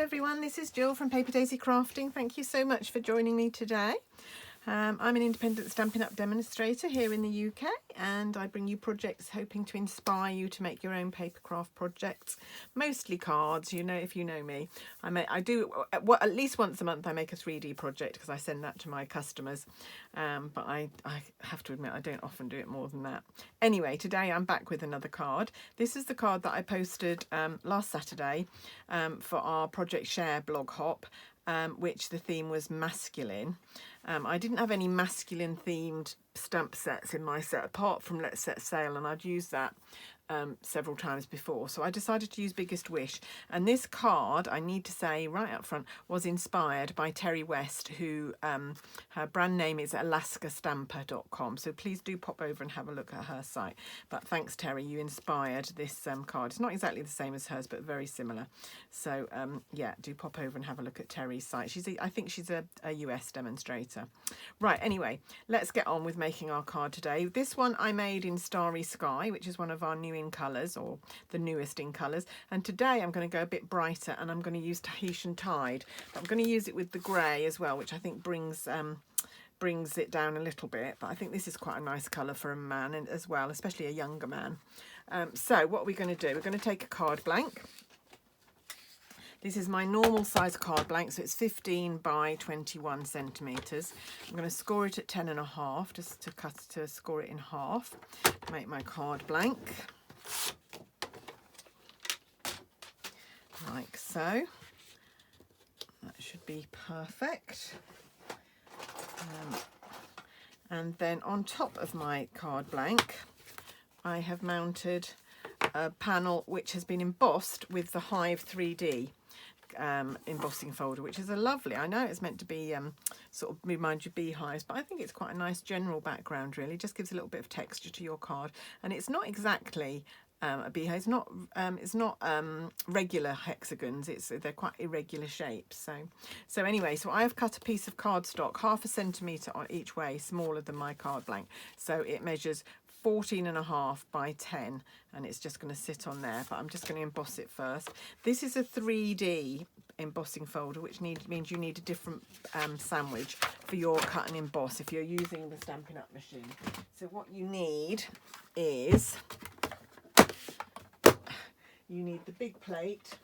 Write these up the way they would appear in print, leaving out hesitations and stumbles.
everyone, this is Jill from Paper Daisy Crafting. Thank you so much for joining me today. I'm an independent Stampin' Up demonstrator here in the UK, and I bring you projects hoping to inspire you to make your own paper craft projects, mostly cards. You know, if you know me, I do at least once a month I make a 3D project because I send that to my customers, but I have to admit I don't often do it more than that. Anyway, today I'm back with another card. This is the card that I posted last Saturday for our Project Share blog hop, which the theme was masculine. I didn't have any masculine themed stamp sets in my set apart from Let's Set Sail, and I'd used that several times before, so I decided to use Biggest Wish. And this card, I need to say right up front, was inspired by Terry West, who her brand name is alaskastamper.com, so please do pop over and have a look at her site. But thanks, Terry, you inspired this card. It's not exactly the same as hers, but very similar. So yeah, do pop over and have a look at Terry's site. I think she's a US demonstrator. Right, anyway, let's get on with making our card today. This one I made in Starry Sky, which is one of our new in colours, or the newest in colours, and today I'm going to go a bit brighter and I'm going to use Tahitian Tide, but I'm going to use it with the grey as well, which I think brings it down a little bit. But I think this is quite a nice colour for a man as well, especially a younger man. So what are we going to do? We're going to take a card blank. This is my normal size card blank, so it's 15 by 21 centimetres. I'm going to score it at 10.5, just to score it in half. Make my card blank, like so. That should be perfect. And then on top of my card blank, I have mounted a panel which has been embossed with the Hive 3D embossing folder, which is a lovely, I know it's meant to be sort of remind you of beehives, but I think it's quite a nice general background, really. Just gives a little bit of texture to your card, and it's not exactly a beehive. It's not regular hexagons. They're quite irregular shapes. So anyway, so I have cut a piece of cardstock 1/2 centimetre on each way, smaller than my card blank, so it measures 14.5 by 10, and it's just going to sit on there, but I'm just going to emboss it first. This is a 3D embossing folder, which means you need a different sandwich for your cut and emboss if you're using the Stampin' Up machine. So what you need is, you need the big plate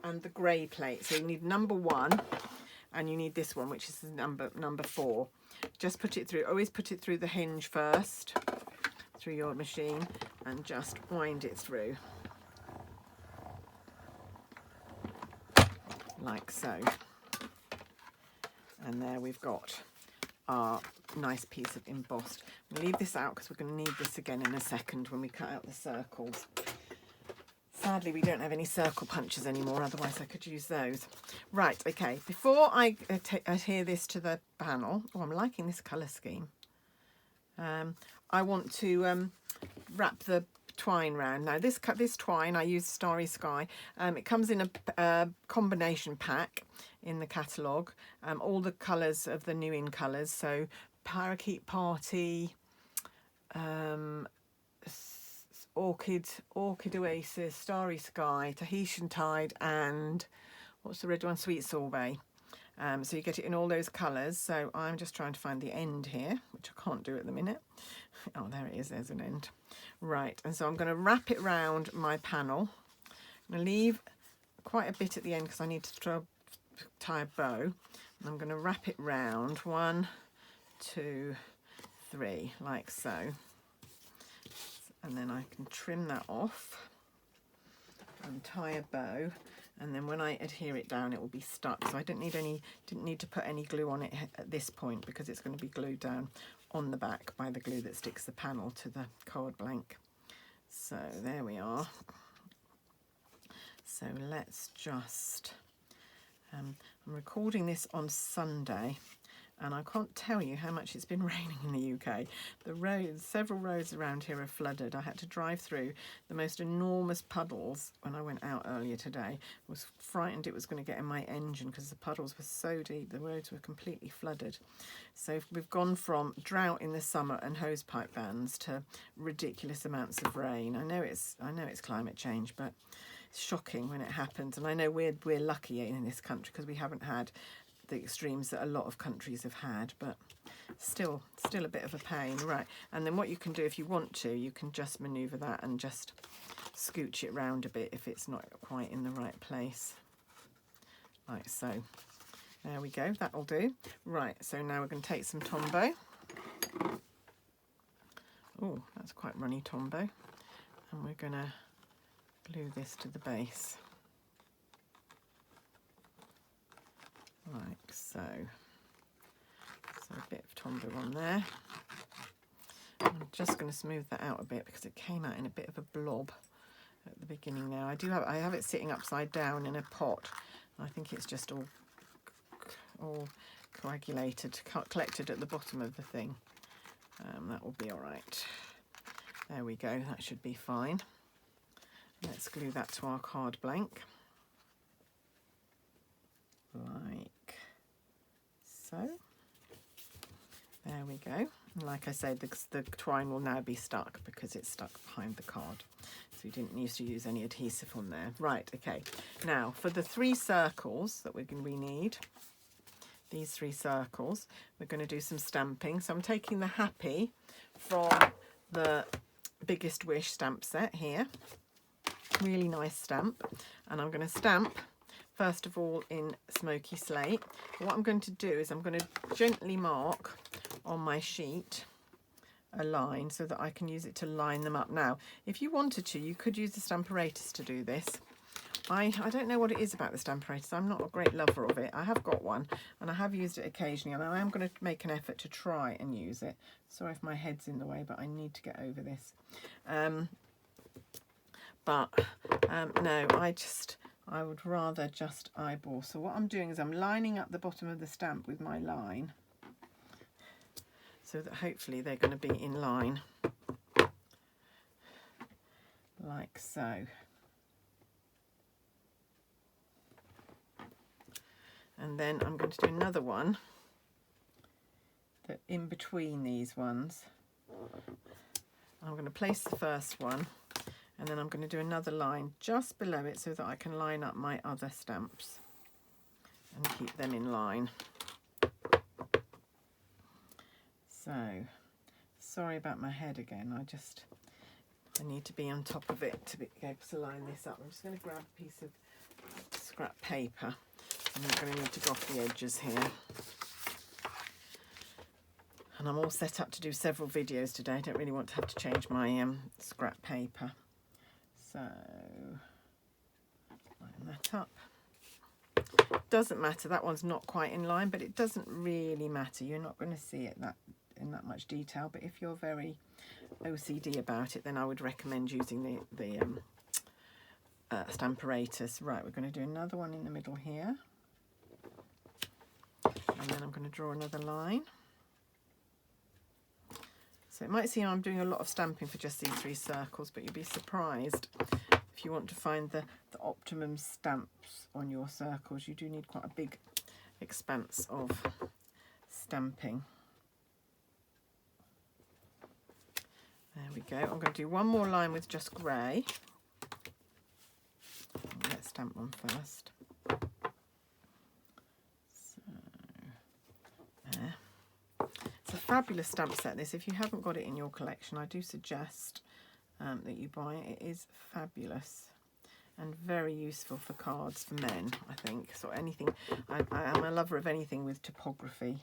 and the grey plate. So you need number 1, and you need this one, which is number 4. Just put it through, always put it through the hinge first, through your machine, and just wind it through like so. And there we've got our nice piece of embossed. We'll leave this out because we're going to need this again in a second when we cut out the circles. Sadly, we don't have any circle punches anymore, otherwise I could use those. Right, okay, before I adhere this to the panel, oh, I'm liking this colour scheme. I want to wrap the twine round. Now this twine, I use Starry Sky. It comes in a combination pack in the catalogue. All the colours of the new in colours. So Parakeet Party, Orchid Oasis, Starry Sky, Tahitian Tide, and what's the red one? Sweet Sorbet. So you get it in all those colours. So I'm just trying to find the end here, which I can't do at the minute. Oh, there it is, there's an end. Right, and so I'm going to wrap it round my panel. I'm going to leave quite a bit at the end because I need to tie a bow. And I'm going to wrap it round 1, 2, 3, like so. And then I can trim that off and tie a bow. And then when I adhere it down, it will be stuck. So I didn't need to put any glue on it at this point because it's going to be glued down on the back by the glue that sticks the panel to the card blank. So there we are. So let's just, I'm recording this on Sunday, and I can't tell you how much it's been raining in the UK. The roads, several roads around here are flooded. I had to drive through the most enormous puddles when I went out earlier today. I was frightened it was going to get in my engine because the puddles were so deep. The roads were completely flooded. So we've gone from drought in the summer and hosepipe bans to ridiculous amounts of rain. I know it's climate change, but shocking when it happens. And I know we're lucky in this country because we haven't had the extremes that a lot of countries have had, but still a bit of a pain. Right, and then what you can do if you want to, you can just maneuver that and just scooch it round a bit if it's not quite in the right place, like so. There we go, that'll do. Right, so now we're going to take some Tombow. Oh, that's quite runny Tombow. And we're going to glue this to the base. Like so. So a bit of Tombow on there. I'm just going to smooth that out a bit because it came out in a bit of a blob at the beginning now. I have it sitting upside down in a pot. I think it's just all coagulated, collected at the bottom of the thing. That will be all right. There we go, that should be fine. Let's glue that to our card blank. Like so. There we go. And like I said, the twine will now be stuck because it's stuck behind the card. So we didn't used to use any adhesive on there. Right, okay. Now, for the 3 circles that we need, these 3 circles, we're going to do some stamping. So I'm taking the Happy from the Biggest Wish stamp set here. Really nice stamp. And I'm going to stamp, first of all, in Smoky Slate. What I'm going to do is I'm going to gently mark on my sheet a line so that I can use it to line them up. Now, if you wanted to, you could use the Stamparatus to do this. I don't know what it is about the Stamparatus. I'm not a great lover of it. I have got one and I have used it occasionally, and I am going to make an effort to try and use it. Sorry if my head's in the way, but I need to get over this. No, I would rather just eyeball. So what I'm doing is I'm lining up the bottom of the stamp with my line so that hopefully they're going to be in line, like so. And then I'm going to do another one that in between these ones. I'm going to place the first one, and then I'm going to do another line just below it so that I can line up my other stamps and keep them in line. So, sorry about my head again. I need to be on top of it to be able to line this up. I'm just going to grab a piece of scrap paper. I'm going to need to go off the edges here. And I'm all set up to do several videos today. I don't really want to have to change my scrap paper. So, line that up. Doesn't matter, that one's not quite in line, but it doesn't really matter. You're not going to see it in that much detail, but if you're very OCD about it, then I would recommend using the Stamparatus. Right, we're going to do another one in the middle here. And then I'm going to draw another line. So it might seem I'm doing a lot of stamping for just these 3 circles, but you'd be surprised if you want to find the optimum stamps on your circles. You do need quite a big expanse of stamping. There we go. I'm going to do one more line with just grey. Let's stamp one first. It's a fabulous stamp set, this. If you haven't got it in your collection, I do suggest that you buy it. It is fabulous and very useful for cards for men, I think. So anything, I am a lover of anything with typography.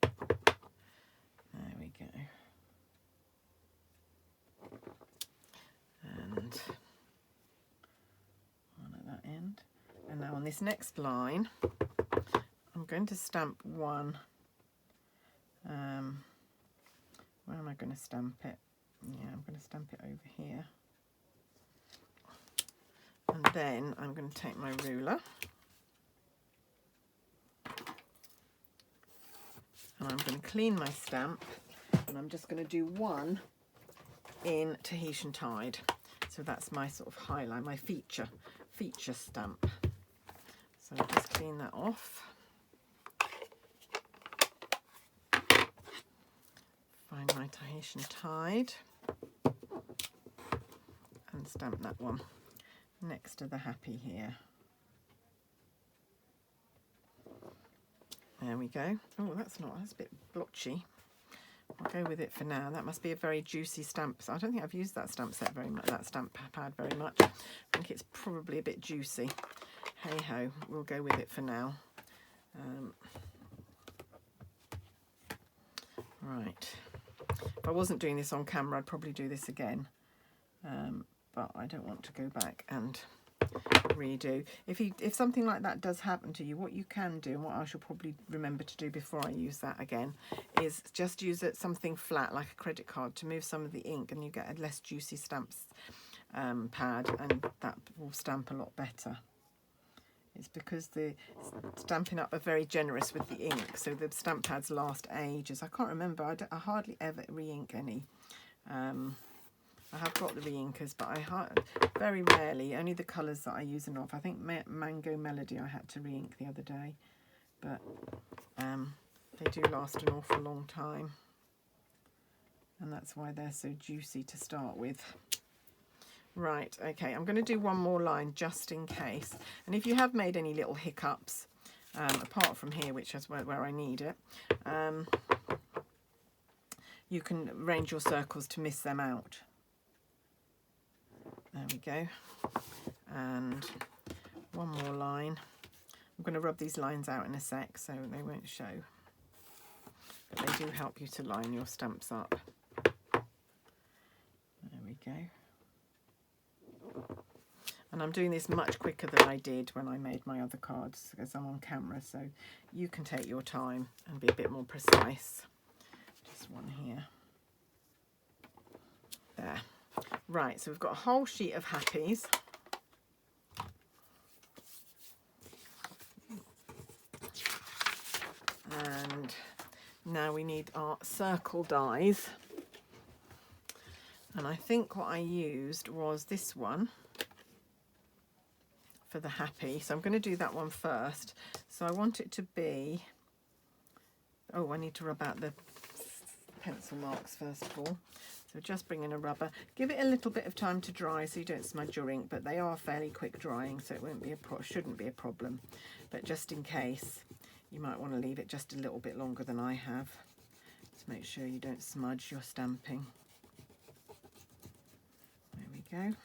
There we go. And one at that end. And now on this next line, I'm going to stamp one. Where am I going to stamp it? Yeah, I'm going to stamp it over here. And then I'm going to take my ruler. And I'm going to clean my stamp. And I'm just going to do one in Tahitian Tide. So that's my sort of highlight, my feature stamp. So I'll just clean that off. Find my Tahitian Tide. and stamp that one next to the happy here. There we go. Oh, that's a bit blotchy. I'll go with it for now. That must be a very juicy stamp. I don't think I've used that stamp set very much, that stamp pad very much. I think it's probably a bit juicy. Hey ho, we'll go with it for now. Right. If I wasn't doing this on camera, I'd probably do this again. But I don't want to go back and redo. If something like that does happen to you, what you can do, and what I shall probably remember to do before I use that again, is just use something flat like a credit card to move some of the ink, and you get a less juicy stamps pad, and that will stamp a lot better. It's because the Stampin' Up are very generous with the ink, so the stamp pads last ages. I can't remember, I hardly ever re-ink any. I have got the re-inkers, but very rarely, only the colours that I use enough. I think Mango Melody I had to re-ink the other day, but they do last an awful long time, and that's why they're so juicy to start with. Right, okay, I'm going to do one more line just in case, and if you have made any little hiccups, apart from here, which is where I need it, you can arrange your circles to miss them out. There we go. And one more line. I'm going to rub these lines out in a sec so they won't show. But they do help you to line your stamps up. There we go. And I'm doing this much quicker than I did when I made my other cards because I'm on camera, so you can take your time and be a bit more precise. Just one here. There. Right, so we've got a whole sheet of happies. And now we need our circle dies. And I think what I used was this one for the happy. So I'm going to do that one first. So I want it to be... Oh, I need to rub out the pencil marks first of all. So just bring in a rubber. Give it a little bit of time to dry so you don't smudge your ink, but they are fairly quick drying, so it won't be shouldn't be a problem. But just in case, you might want to leave it just a little bit longer than I have to make sure you don't smudge your stamping. There we go.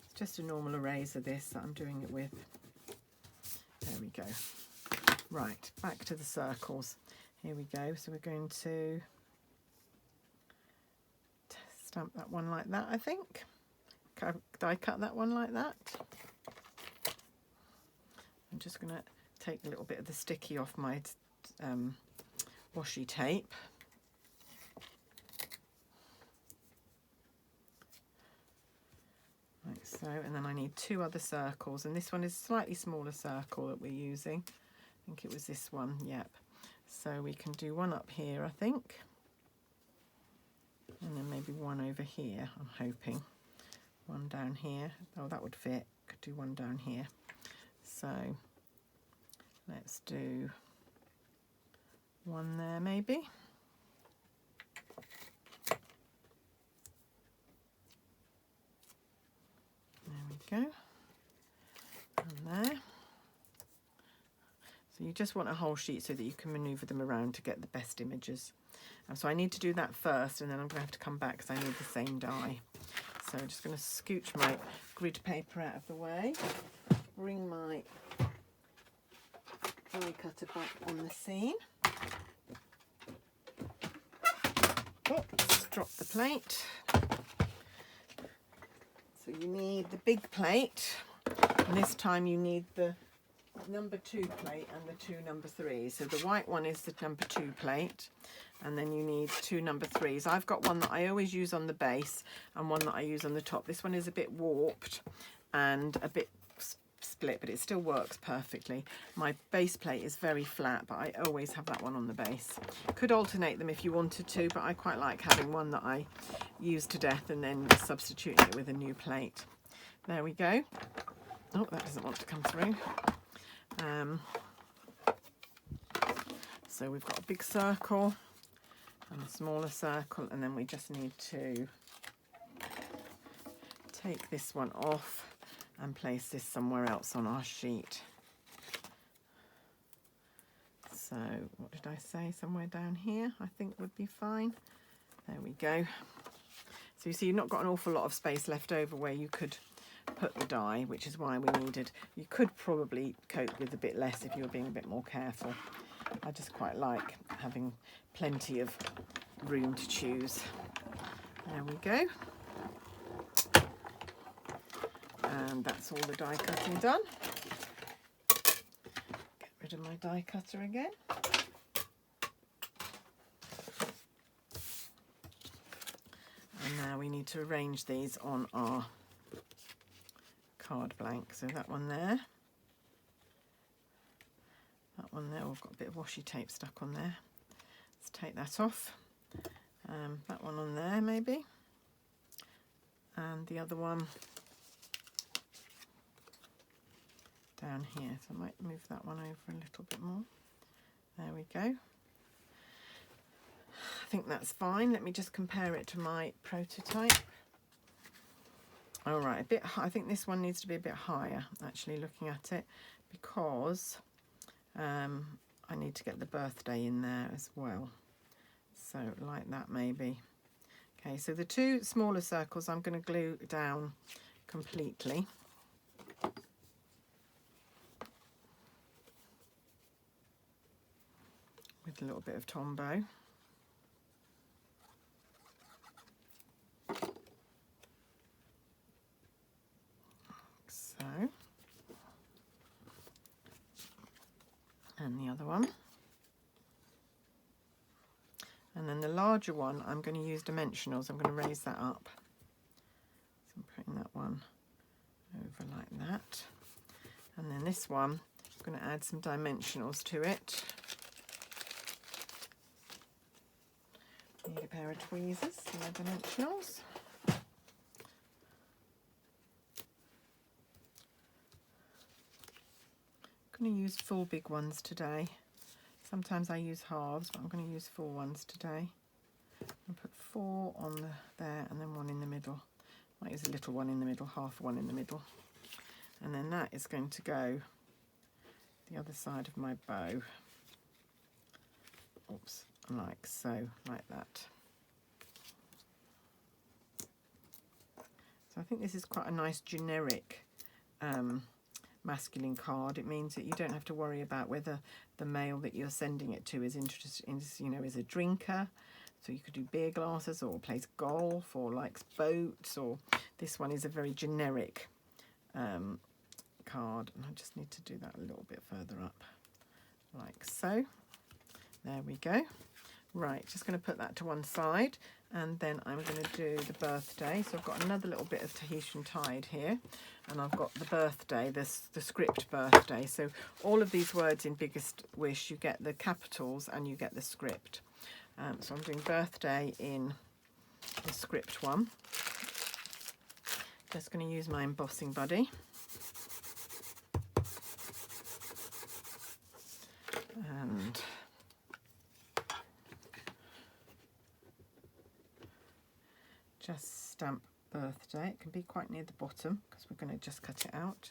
It's just a normal eraser, this, that I'm doing it with. There we go. Right, back to the circles. Here we go. So we're going to stamp that one like that, I think. Did I cut that one like that? I'm just going to take a little bit of the sticky off my washi tape. Like so, and then I need two other circles, and this one is a slightly smaller circle that we're using. I think it was this one, yep. So we can do one up here, I think, and then maybe one over here, I'm hoping. One down here. Oh, that would fit. Could do one down here. So let's do one there maybe. There we go. And there. So you just want a whole sheet so that you can manoeuvre them around to get the best images. So I need to do that first, and then I'm going to have to come back because I need the same die. So I'm just going to scooch my grid paper out of the way, bring my die cutter back on the scene. Oops, drop the plate. So you need the big plate, and this time you need the number 2 plate and the 2 number 3s. So the white one is the number 2 plate, and then you need 2 number 3s. I've got one that I always use on the base and one that I use on the top. This one is a bit warped and a bit split, but it still works perfectly. My base plate is very flat, but I always have that one on the base. Could alternate them if you wanted to, but I quite like having one that I use to death and then substituting it with a new plate. There we go. Oh, that doesn't want to come through. So we've got a big circle, and a smaller circle, and then we just need to take this one off and place this somewhere else on our sheet. So what did I say? Somewhere down here I think would be fine. There we go. So you see you've not got an awful lot of space left over where you could put the die, which is why we needed, you could probably cope with a bit less if you were being a bit more careful. I just quite like having plenty of room to choose. There we go. And that's all the die cutting done. Get rid of my die cutter again. And now we need to arrange these on our card blank. So that one there. That one there, we've got a bit of washi tape stuck on there. Let's take that off. That one on there maybe. And the other one down here. So I might move that one over a little bit more. There we go. I think that's fine. Let me just compare it to my prototype. All right, a bit. I think this one needs to be a bit higher, actually, looking at it, because I need to get the birthday in there as well. So like that maybe. Okay, so the two smaller circles I'm going to glue down completely. With a little bit of Tombow. So. And the other one. And then the larger one, I'm going to use dimensionals. I'm going to raise that up. So I'm putting that one over like that. And then this one, I'm going to add some dimensionals to it. Need a pair of tweezers for my dimensionals. I'm going to use full big ones today. Sometimes I use halves, but I'm going to use full ones today. I'll put 4 on there and then 1 in the middle. Might use a little one in the middle, half one in the middle. And then that is going to go the other side of my bow. Oops, like so, like that. So I think this is quite a nice generic masculine card. It means that you don't have to worry about whether the male that you're sending it to is interested in, is a drinker. So you could do beer glasses, or plays golf, or likes boats, or this one is a very generic card. And I just need to do that a little bit further up, like so. There we go. Right, just going to put that to one side, and then I'm going to do the birthday. So I've got another little bit of Tahitian tide here, and I've got the birthday, the script birthday. So all of these words in Biggest Wish, you get the capitals and you get the script. So I'm doing birthday in the script one. Just going to use my embossing buddy. And just stamp birthday. It can be quite near the bottom because we're going to just cut it out.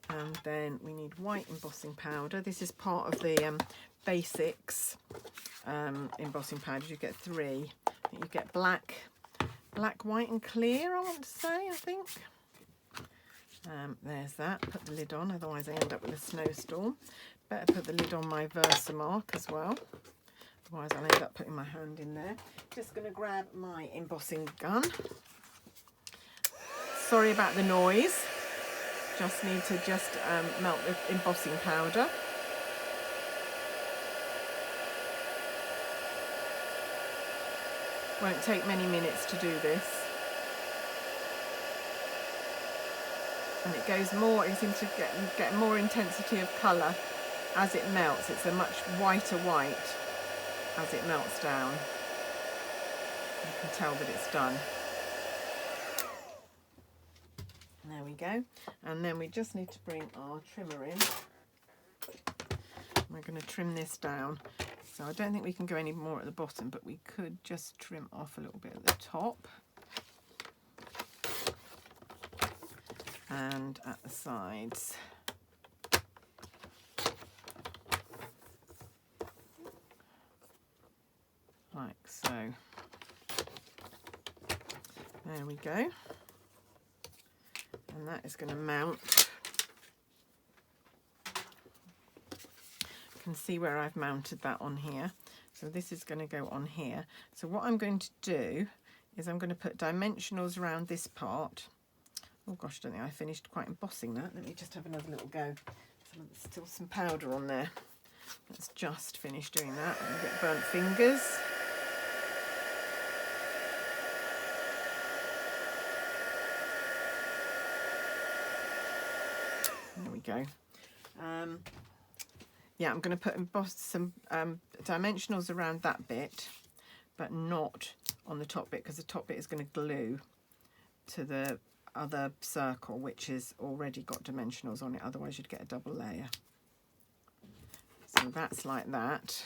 And then we need white embossing powder. This is part of the basics embossing powders. You get 3. You get black, white and clear, I want to say, I think. There's that. Put the lid on, otherwise I end up with a snowstorm. Better put the lid on my Versamark as well. Otherwise I'll end up putting my hand in there. Just going to grab my embossing gun. Sorry about the noise. Just need to melt the embossing powder. Won't take many minutes to do this. And it goes more, it seems to get more intensity of colour as it melts. It's a much whiter white as it melts down. You can tell that it's done. There we go. And then we just need to bring our trimmer in. We're going to trim this down. So I don't think we can go any more at the bottom, but we could just trim off a little bit at the top and at the sides. Like so. There we go. And that is going to mount. You can see where I've mounted that on here. So this is going to go on here. So what I'm going to do is I'm going to put dimensionals around this part. Oh gosh, I don't think I finished quite embossing that. Let me just have another little go. There's still some powder on there. Let's just finish doing that. I'm going to get burnt fingers. There we go. Yeah, I'm going to put some dimensionals around that bit, but not on the top bit, because the top bit is going to glue to the other circle, which has already got dimensionals on it. Otherwise you'd get a double layer. So that's like that,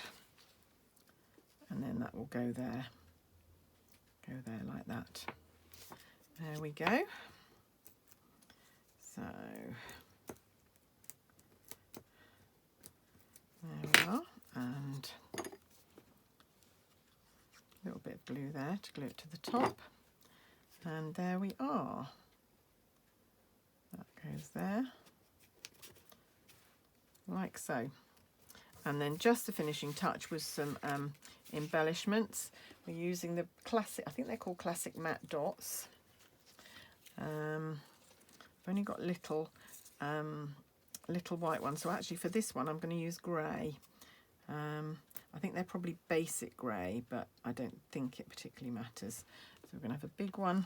and then that will go there like that. There we go. So there we are, and a little bit of glue there to glue it to the top, and there we are. That goes there, like so. And then just the finishing touch was some embellishments. We're using the classic, I think they're called classic matte dots. I've only got little white ones, so actually for this one I'm going to use grey. I think they're probably basic grey, but I don't think it particularly matters. So we're going to have a big one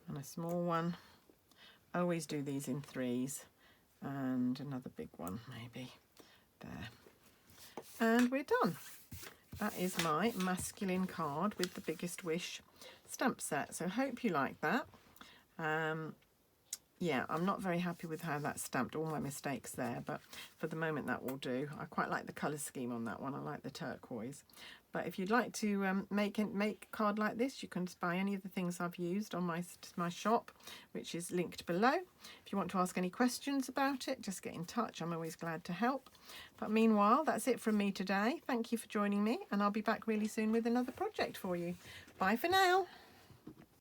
and a small one. I always do these in threes, and another big one maybe there. And we're done. That is my masculine card with the biggest wish stamp set. So hope you like that. Yeah, I'm not very happy with how that's stamped, all my mistakes there, but for the moment that will do. I quite like the colour scheme on that one. I like the turquoise. But if you'd like to make a card like this, you can buy any of the things I've used on my shop, which is linked below. If you want to ask any questions about it, just get in touch. I'm always glad to help. But meanwhile, that's it from me today. Thank you for joining me, and I'll be back really soon with another project for you. Bye for now.